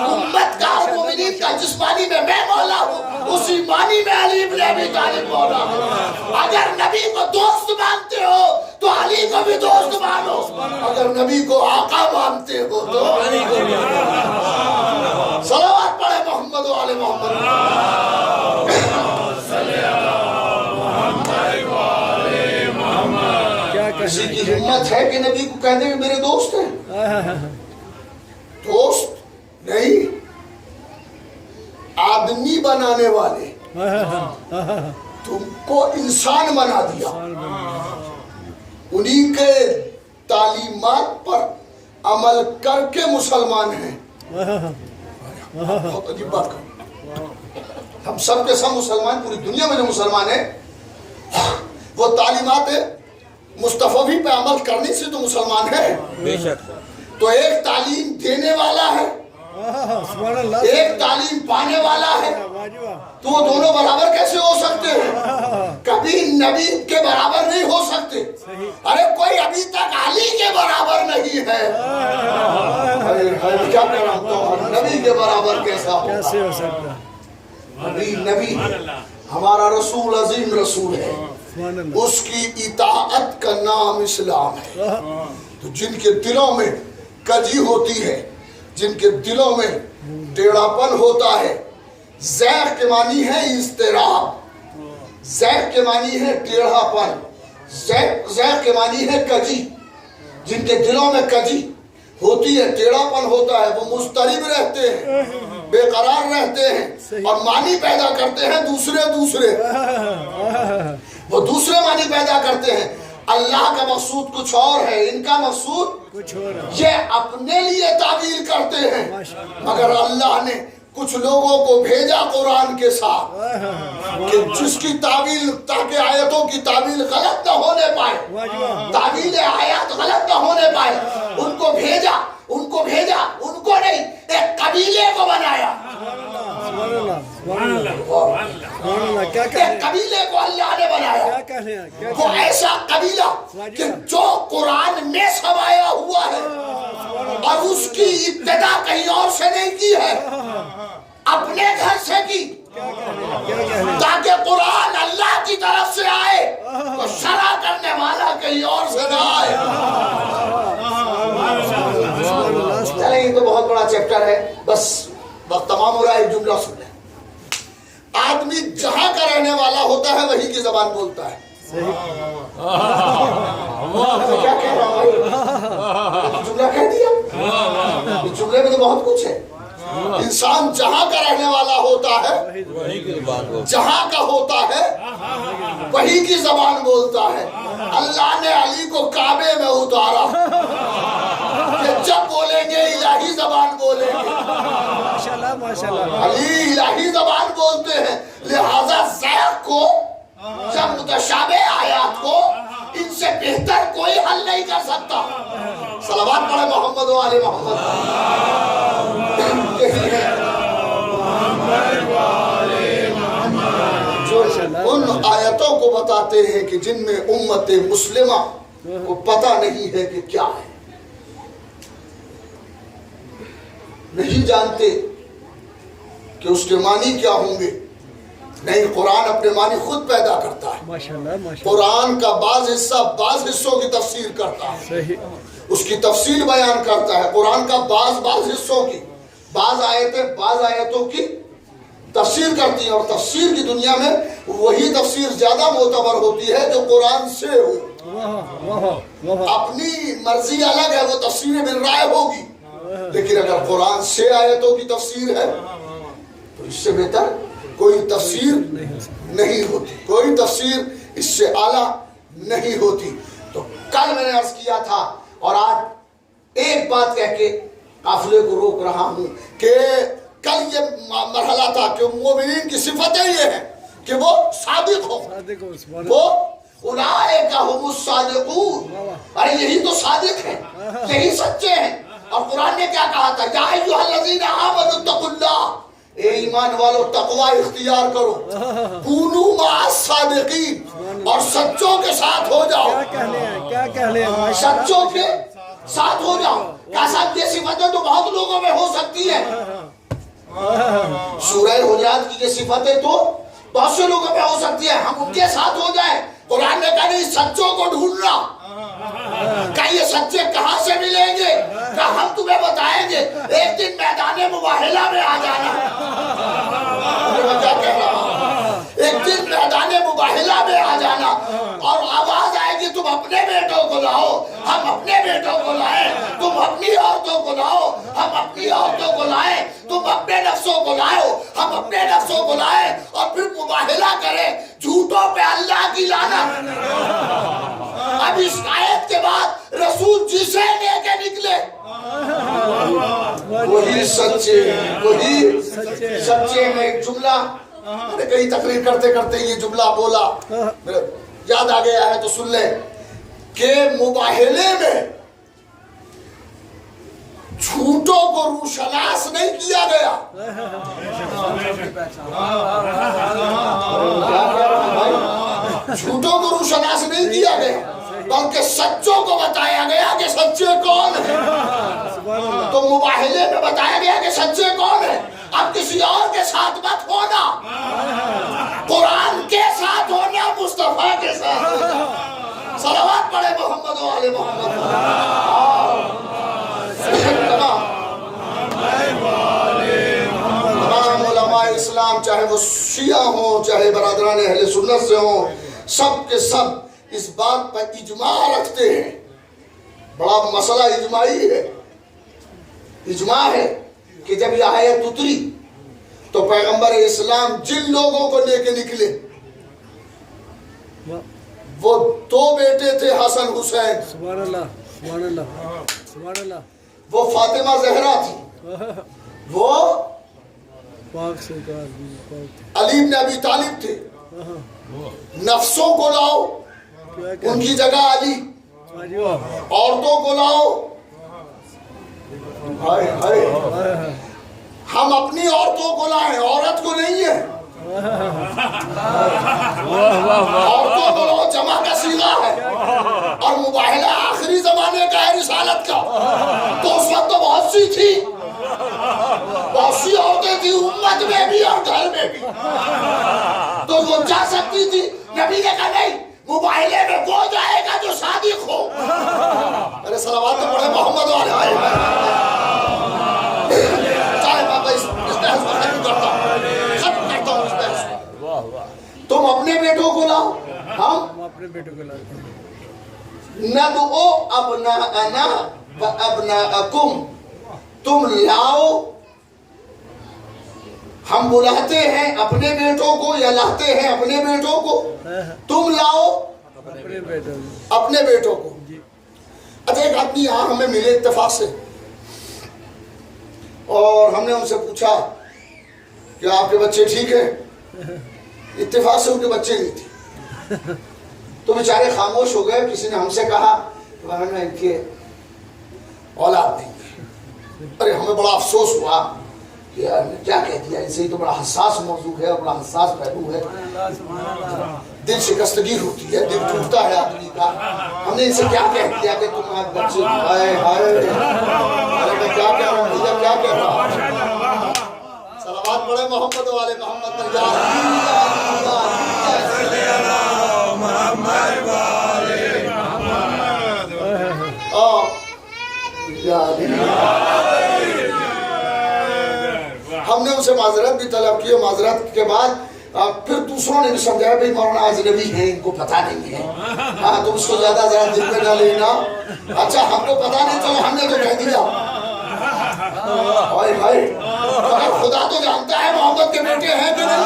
امت کا اور مومنین کا جس معنی میں میں مولا ہوں, اسی معنی میں علی ابن ابی طالب مولا ہوں. اگر نبی کو دوست مانتے ہو تو علی کو بھی دوست مانو, اگر نبی کو آقا مانتے ہو تو علی کو بھی. صلوات پڑھے محمد والے محمد. کسی کی ہمت ہے کہ نبی کو کہہ دیں کہ میرے دوست ہیں؟ دوست نہیں, آدمی بنانے والے. تم کو انسان بنا دیا, انہی کے تعلیمات پر عمل کر کے مسلمان ہیں. بہت عجیب بات کریں. ہم سب کے سب مسلمان, پوری دنیا میں جو مسلمان ہیں وہ تعلیمات مصطفی پہ عمل کرنے سے تو مسلمان ہے. بے شک. تو ایک تعلیم دینے والا ہے, ایک تعلیم پانے والا ہے, تو وہ دونوں برابر کیسے ہو سکتے ہیں؟ کبھی نبی کے برابر نہیں ہو سکتے. ارے کوئی ابھی تک علی کے برابر نہیں ہے. کیا کہہ رہا ہوں, نبی کے برابر کیسا ہو سکتا؟ نبی ہمارا رسول عظیم رسول ہے, اس کی اطاعت کا نام اسلام ہے. تو جن کے دلوں میں کجی ہوتی ہے, جن کے دلوں میں ٹیڑھا پن ہوتا ہے, زیغ کے معنی ہے اضطراب, زیغ کے معنی ہے ٹیڑھا پن, زیغ کے معنی ہے کجی. جن کے دلوں میں کجی ہوتی ہے, ٹیڑھا پن ہوتا ہے, وہ مضطرب رہتے ہیں, بے قرار رہتے ہیں اور معنی پیدا کرتے ہیں دوسرے. وہ دوسرے معنی پیدا کرتے ہیں. اللہ کا مقصود کچھ اور ہے, ان کا مقصود کچھ اور ہے. یہ اپنے لیے تعبیر کرتے ہیں, مگر اللہ نے کچھ لوگوں کو بھیجا قرآن کے ساتھ کہ جس کی تعویل تاکہ آیتوں کی تعویل غلط نہ ہونے پائے، تعویل آیات غلط نہ ہونے پائے، ان کو بھیجا ان کو نہیں، ایک قبیلے کو بنایا۔ ایک قبیلے کو اللہ نے بنایا، وہ ایسا قبیلہ کہ جو قرآن میں سمایا ہوا ہے اور اس کی ابتدا کہیں اور سے نہیں کی ہے، اپنے گھر سے کی، تاکہ قرآن اللہ کی طرف سے آئے تو شرع کرنے والا کہیں اور سے نہ آئے۔ چلیں یہ تو بہت بڑا چیپٹر ہے، بس وقت تمام ہو رہا ہے، ایک جملہ سن لیں۔ آدمی جہاں کا رہنے والا ہوتا ہے وہی کی زبان بولتا ہے۔ کیا کہہ رہا ہوں؟ جملہ کہہ دیا، اس جملے میں تو بہت کچھ ہے۔ انسان جہاں کا رہنے والا ہوتا ہے، جہاں کا ہوتا ہے وہی کی زبان بولتا ہے۔ اللہ نے علی کو کعبے میں اتارا کہ جب بولیں گے الہی زبان بولیں گے، علی الہی زبان بولتے ہیں، لہذا ذائق کو جب متشابہ آیات کو ان سے بہتر کوئی حل نہیں کر سکتا۔ صلوات پڑھے محمد و آل محمد۔ جو ان آیتوں کو بتاتے ہیں کہ جن میں امت مسلمہ کو پتہ نہیں ہے کہ کیا ہے، نہیں جانتے کہ اس کے معنی کیا ہوں گے۔ نہیں، قرآن اپنے معنی خود پیدا کرتا ہے۔ قرآن کا بعض حصہ بعض حصوں کی تفسیر کرتا ہے، اس کی تفصیل بیان کرتا ہے۔ قرآن کا بعض حصوں کی، بعض آیتیں بعض آیتوں کی تفسیر کرتی ہیں، اور تفسیر کی دنیا میں وہی تفسیر زیادہ معتبر ہوتی ہے جو قرآن سے ہو۔ اپنی مرضی الگ ہے، وہ تفسیر بن رائے ہوگی، لیکن اگر قرآن سے آیتوں کی تفسیر ہے تو اس سے بہتر کوئی تفسیر نہیں ہوتی، کوئی تفسیر اس سے اعلیٰ نہیں ہوتی۔ تو کل میں نے عرض کیا تھا اور آج ایک بات کہہ کے قافلے کو روک رہا ہوں کہ کل یہ مرحلہ تھا کہ مومنین کی صفتیں یہ ہیں کہ وہ صادق ہوں، وہ اولئک هم الصادقون، ارے یہی تو صادق ہیں، یہی سچے ہیں۔ اور قرآن نے کیا کہا تھا؟ یا ایھا الذین آمنوا اتقوا اللہ، اے ایمان والو تقوی اختیار کرو، کونوا مع الصادقین، اور سچوں کے ساتھ ہو جاؤ، سچوں کے ساتھ ہو جاؤ۔ کیا صاحب یہ صفتیں تو بہت لوگوں میں ہو سکتی ہیں، سورہ حجرات کی یہ صفتیں تو بہت سے لوگوں میں ہو سکتی ہیں، ہم ان کے ساتھ ہو جائیں۔ قرآن نے کہا نہیں، سچوں کو ڈھونڈنا، کہ یہ سچے کہاں سے ملیں گے؟ کہ ہم تمہیں بتائیں گے، ایک دن میدان مباہلہ میں آ جانا۔ میں کیا کہہ رہا ہوں؟ ایک دن میدان مباہلہ میں آ جانا اور آواز آئے گی، تم اپنے بیٹوں کو لاؤ، ہم اپنے بیٹوں کو لائیں، تم اپنی عورتوں کو لاؤ، ہم اپنی عورتوں کو لائیں، تم اپنے نفسوں کو لاؤ، ہم اپنے نفسوں کو لائیں، اور پھر مباہلہ کریں، جھوٹوں پہ اللہ کی لعنت۔ اب اس آیت کے بعد رسول جسے لے کے نکلے وہی سچے، وہی سچے۔ میں ایک جملہ میں نے کہیں تقریر کرتے کرتے یہ جملہ بولا، یاد آ گیا ہے تو سن لیں کہ مباہلے میں جھوٹوں کو روشناس نہیں کیا گیا، جھوٹوں کو روشناس نہیں کیا گیا، بلکہ سچوں کو بتایا گیا کہ سچے کون ہیں۔ تو مباہلے میں بتایا گیا کہ سچے کون ہیں۔ اب کسی اور کے ساتھ مت ہونا، قرآن کے ساتھ ہونا، مصطفیٰ کے ساتھ ہونا۔ صلوات پڑھے محمد و آل محمد۔ تمام علماء اسلام، چاہے وہ شیعہ ہوں چاہے برادران اہل سنت سے ہوں، سب کے سب اس بات پر اجماع رکھتے ہیں۔ بڑا مسئلہ اجماعی ہے، اجماع ہے کہ جب یہ آیت اتری تو پیغمبر اسلام جن لوگوں کو لے کے نکلے وہ دو بیٹے تھے، حسن حسین، سبحان اللہ، سبحان اللہ، سبحان اللہ، وہ فاطمہ زہرا تھی، وہ پاک سرکار بھی پاک تھے. علی بن ابی طالب تھے. نفسوں کو لاؤ ان کی جگہ علی, عورتوں کو لاؤ. ہم اپنی عورتوں کو لائیں, عورت کو نہیں ہے. عورتوں کو لاؤ جمع کا صیغہ ہے, اور مباہلہ آخری زمانے کا ہے رسالت کا. تو اس وقت تو بہت سی تھی, بہت سی عورتیں تھی امت میں بھی اور گھر میں بھی, تو وہ جا سکتی تھی. نبی نے کہا نہیں, مباہلے میں وہ جائے گا جو صادق ہو. ارے صلوات تو پڑھے محمد والے آئے. چاہے بابا اس بحث کو ختم کرتا ہوں اس بحث کو. تم اپنے بیٹوں کو لاؤ, ہم اپنے بیٹوں کو لاتے ہیں. ندعو ابناءنا و ابناءکم, تم لاؤ, ہم بلاتے ہیں اپنے بیٹوں کو یا لاتے ہیں اپنے بیٹوں کو. تم لاؤ اپنے بیٹوں اپنے بیٹوں کو. اچھا ایک آدمی یہاں ہمیں ملے اتفاق سے, اور ہم نے ان سے پوچھا کہ آپ کے بچے ٹھیک ہیں؟ اتفاق سے ان کے بچے نہیں تھے, تو بیچارے خاموش ہو گئے. کسی نے ہم سے کہا کہ ہمیں ان کے اولاد نہیں ہے. ارے ہمیں بڑا افسوس ہوا کہ یار نے کیا کہہ دیا. اسے ہی تو بڑا حساس موضوع ہے اور بڑا حساس پہلو ہے. دل شکستگی ہوتی ہے, دل ٹوٹتا ہے آدمی کا. ہم نے ان سے کیا کہہ دیا کہ تم آج بچے, ہائے ہائے, ارے میں کیا کہہ رہا ہوں بھیا, کیا کہہ رہا ہوں. صلوات پڑھے محمد والے محمد پر. ہم نے اسے معذرت بھی طلب کی, معذرت کے بعد پھر دوسروں نے بھی سمجھایا بھائی مولانا اجنبی ہیں, ان کو پتہ نہیں ہے. ہاں تو اس کو زیادہ ذرا دل پہ نہ لینا. اچھا ہم کو پتہ نہیں, چلو ہم نے تو کہہ دیا. ہائے ہائے, مگر خدا تو جانتا ہے محمد کے بیٹے ہیں کہ نہیں.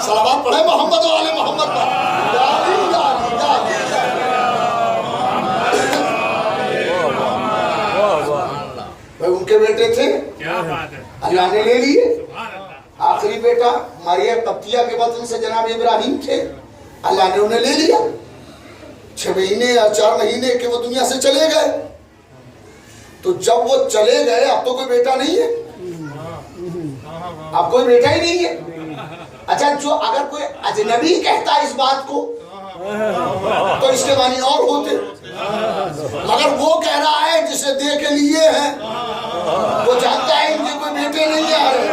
صلوات پڑھے محمد والے محمد پر. ان کے بیٹے تھے, اللہ نے لے لیے. آخری بیٹا مریم قبطیہ کے بطن سے جناب ابراہیم تھے, اللہ نے انہیں لے لیا. 6 مہینے یا 4 مہینے کے وہ دنیا سے چلے گئے. تو جب وہ چلے گئے اب تو کوئی بیٹا نہیں ہے, اب کوئی بیٹا ہی نہیں ہے. اچھا جو اگر کوئی اجنبی کہتا ہے اس بات کو تو اس کے معنی اور ہوتے, مگر وہ کہہ رہا ہے جسے دے کے لیے ہیں, وہ جانتا ہے ان کے کوئی بیٹے نہیں آ رہے.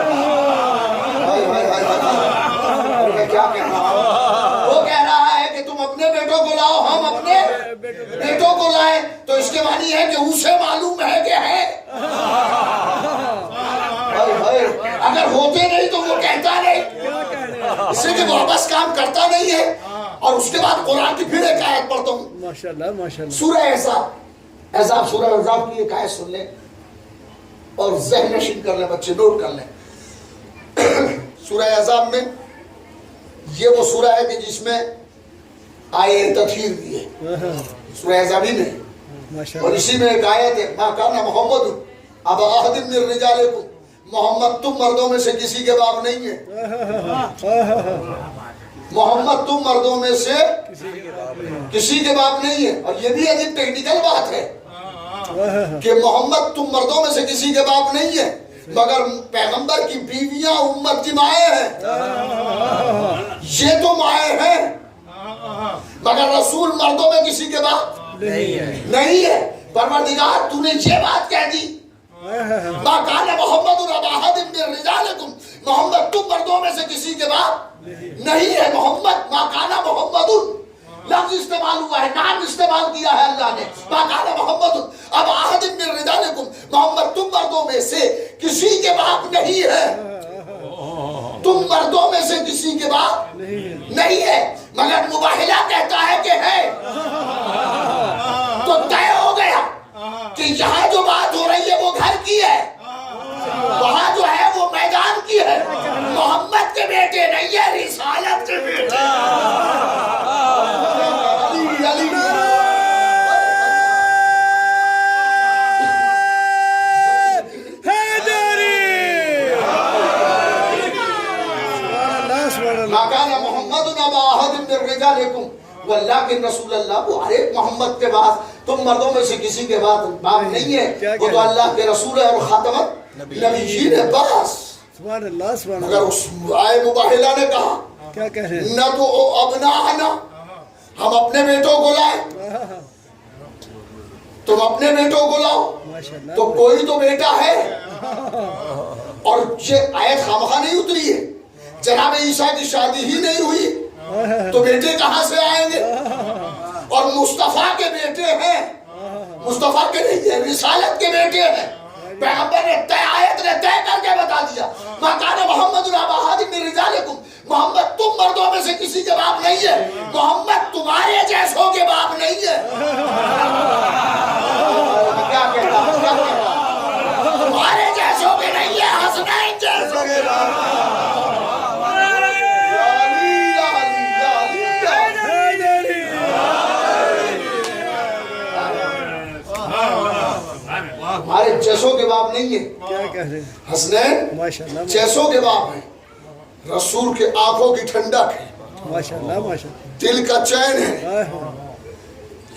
میں کیا کہہ رہا ہوں, وہ کہہ رہا ہے کہ تم اپنے بیٹوں کو لاؤ, ہم اپنے بیٹوں کو لائیں, تو اس کے معنی ہے کہ اسے معلوم ہے کہ ہے. اگر ہوتے نہیں تو وہ کہتا نہیں, اس سے کہ واپس کام کرتا نہیں ہے. اور اس کے بعد قرآن کی پھر ایک آیت پڑھتا ہوں, ماشاءاللہ ماشاءاللہ. سورہ احزاب, سورہ احزاب کی ایک آیت سن لیں اور ذہن نشین کر لیں, بچے نوٹ کر لیں. سورہ احزاب میں یہ وہ سورہ ہے کہ جس میں آیے تطہیر بھی ہے, سورہ احزاب ہی میں. اور اسی میں ایک آیت ہے, ما کان محمد ابا احد من رجالکم, محمد تم مردوں میں سے کسی کے باپ نہیں ہے. محمد تم مردوں میں سے کسی کے باپ نہیں ہے. اور یہ بھی عجیب ٹیکنیکل بات ہے کہ محمد تم مردوں میں سے کسی کے باپ نہیں ہے, مگر پیغمبر کی بیویاں امت کی مائیں ہیں. یہ تو مائیں ہیں, مگر رسول مردوں میں کسی کے باپ نہیں ہے. پروردگار تو نے یہ بات کہہ دی, ما کان محمد ابا احد من رجالکم, محمد تم مردوں میں سے کسی کے باپ نہیں ہے. محمد ما کان محمد لفظ استعمال ہوا ہے, نام استعمال کیا ہے اللہ نے. ما کان محمد ابا احد من رجالکم, محمد تم مردوں میں سے کسی کے باپ نہیں ہے. تم مردوں میں سے کسی کے باپ نہیں ہے, مگر مباہلہ کہتا ہے کہ ہے. تو طے ہو گیا کہ یہاں جو بات ہو رہی ہے وہ گھر کی ہے, وہاں جو ہے وہ میدان کی ہے. محمد کے بیٹے نہیں ہے, رسالت کے بیٹے. اللہ کے رسول اللہ وہ ہر ایک محمد کے بعد تم مردوں میں سے کسی کے بعد باپ نہیں ہے، وہ تو اللہ کے رسول ہے اور خاتمت نبیین ہے بس۔ سبحان اللہ سبحان مگر اللہ، اس آئے مباہلہ نے کہا کیا کہہ رہے ہیں؟ نہ تو ابناءنا، ہم اپنے بیٹوں کو لائیں، تم اپنے بیٹوں کو لاؤ، ماشاء اللہ، تو کوئی تو بیٹا ہے۔ اور یہ آیت خامخواہ نہیں اتری ہے، جناب عیسیٰ کی شادی ہی نہیں ہوئی تو بیٹے کہاں سے آئیں گے؟ اور مصطفیٰ کے بیٹے ہیں، مصطفیٰ کے نہیں ہیں، رسالت کے بیٹے ہیں۔ پیغمبر نے آیت نے طے کر کے بتا دیا ما کان محمد ابا احد من رجالکم، محمد تم مردوں میں سے کسی کے باپ نہیں ہے، محمد تمہارے جیسوں کے باپ نہیں ہے۔ کیا کہتا تمہارے جیسوں کے نہیں ہے، حسنین جیسوں کے باپ۔ ہمارے جیسوں کے باپ نہیں ہے، کیا کہہ رہے ہیں؟ حسنین ماشاء اللہ جیسوں کے باپ ہیں، رسول کے آنکھوں کی ٹھنڈک ہے، ماشاء اللہ ماشاء اللہ، دل کا چین ہے۔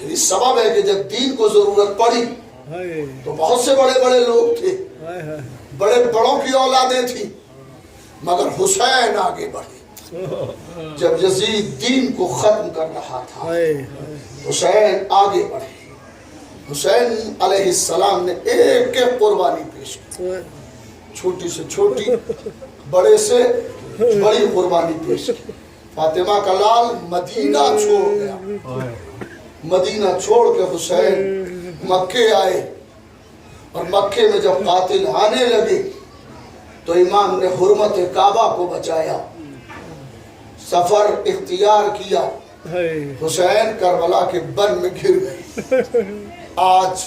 یہی سبب ہے کہ جب دین کو ضرورت پڑی ہائے تو بہت سے بڑے بڑے لوگ تھے، ہائے ہائے، بڑے بڑوں کی اولادیں تھیں، مگر حسین آگے بڑھے۔ جب یزید دین کو ختم کر رہا تھا ہائے حسین آگے بڑھے۔ حسین علیہ السلام نے ایک ایک قربانی پیش کی، چھوٹی سے چھوٹی، بڑے سے بڑی قربانی پیش کی۔ فاطمہ کا لال مدینہ چھوڑ گیا، مدینہ چھوڑ کے حسین مکے آئے، اور مکے میں جب قاتل آنے لگے تو امام نے حرمت کعبہ کو بچایا، سفر اختیار کیا۔ حسین کربلا کے بن میں گر گئے۔ آج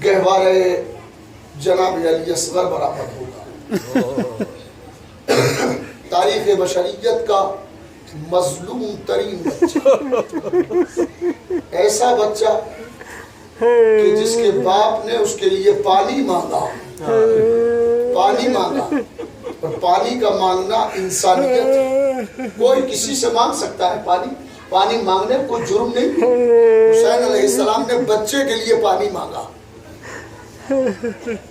گہوارے جناب علی اصغر برابر ہوگا۔ تاریخ بشریت کا مظلوم ترین بچہ، ایسا بچہ کہ جس کے باپ نے اس کے لیے پانی مانگا، پانی مانگا، اور پانی کا مانگنا انسانیت ہے۔ کوئی کسی سے مانگ سکتا ہے پانی، پانی مانگنے کوئی جرم نہیں۔ حسین علیہ السلام نے بچے کے لیے پانی مانگا،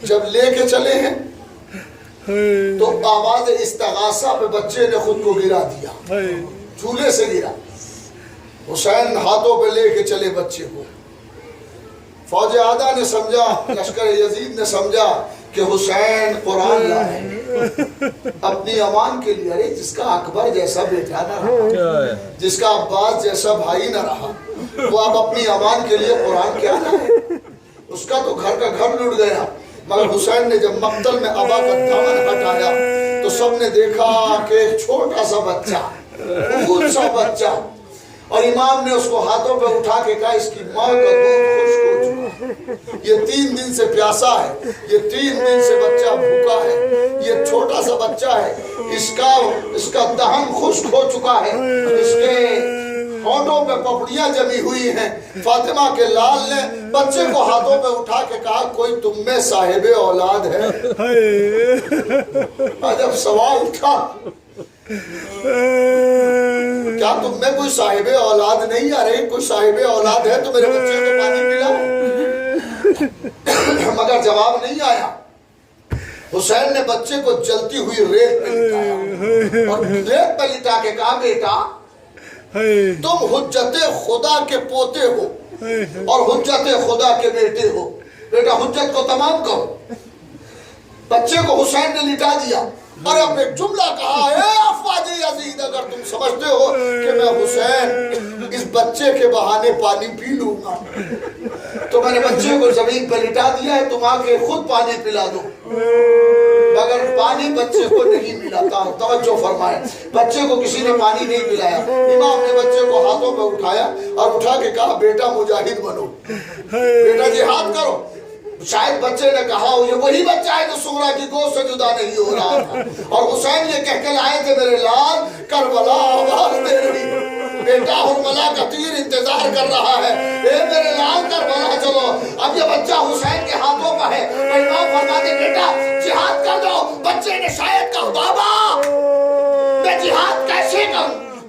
جب لے کے چلے ہیں تو آواز استغاثہ پہ بچے نے خود کو گرا دیا، جھولے سے گرا۔ حسین ہاتھوں پہ لے کے چلے بچے کو۔ فوج عادہ نے سمجھا، لشکر یزید نے سمجھا کہ حسین قرآن لائے اپنی امان کے لیے۔ ارے جس کا اکبر جیسا بیٹا نہ رہا، جس کا عباس جیسا بھائی نہ رہا، وہ اب اپنی امان کے لیے قرآن کیا لائے؟ اس کا تو گھر کا گھر لٹ گیا۔ مگر حسین نے جب مقتل میں ابا کا دامن ہٹایا تو سب نے دیکھا کہ چھوٹا سا بچہ، خون سا بچہ، اور امام نے اس کو ہاتھوں پہ اٹھا کے کہا اس کی ماں کا دودھ خشک ہو چکا، یہ 3 دن سے پیاسا ہے، یہ 3 دن سے بچہ بھوکا ہے، یہ چھوٹا سا بچہ ہے، اس کا دہن خشک ہو چکا ہے، اس کے ہونٹوں پہ پپڑیاں جمی ہوئی ہیں۔ فاطمہ کے لال نے بچے کو ہاتھوں پہ اٹھا کے کہا کوئی تم میں صاحب اولاد ہے؟ جب سوال اٹھا کیا تم میں کوئی صاحب اولاد نہیں؟ ارے کوئی صاحب اولاد ہے تو میرے بچے کو پانی پلاؤ۔ مگر جواب نہیں آیا۔ حسین نے بچے کو جلتی ہوئی ریت پہ لٹایا اور ریت پہ لٹا کے کہا بیٹا تم حجت خدا کے پوتے ہو اور حجت خدا کے بیٹے ہو، بیٹا حجت کو تمام کرو۔ بچے کو حسین نے لٹا دیا اور اب ایک جملہ کہا، اے افواج یزید اگر تم سمجھتے ہو کہ میں حسین اس بچے کے بہانے پانی پی لوں گا تو میں نے بچے کو زمین پہ لٹا دیا ہے، تم آ کے خود پانی پلا دو۔ مگر پانی بچے کو نہیں ملا تھا، توجہ فرمائے، بچے کو کسی نے پانی نہیں پلایا۔ امام نے بچے کو ہاتھوں پہ اٹھایا اور اٹھا کے کہا بیٹا مجاہد بنو، بیٹا جہاد کرو۔ شاید بچے نے کہا یہ وہی بچہ ہے جو سغرا کی گود سے جدا نہیں ہو رہا تھا، اور حسین یہ کہہ کے لائے تھے میرے لال کربلا آواز دے رہی، بیٹا حرملہ کا تیر انتظار کر رہا ہے، اے میرے لال کربلا چلو۔ اب یہ بچہ حسین کے ہاتھوں پہ ہے، امام فرماتے بیٹا جہاد کر دو۔ بچے نے شاید کہا بابا میں جہاد کیسے کروں؟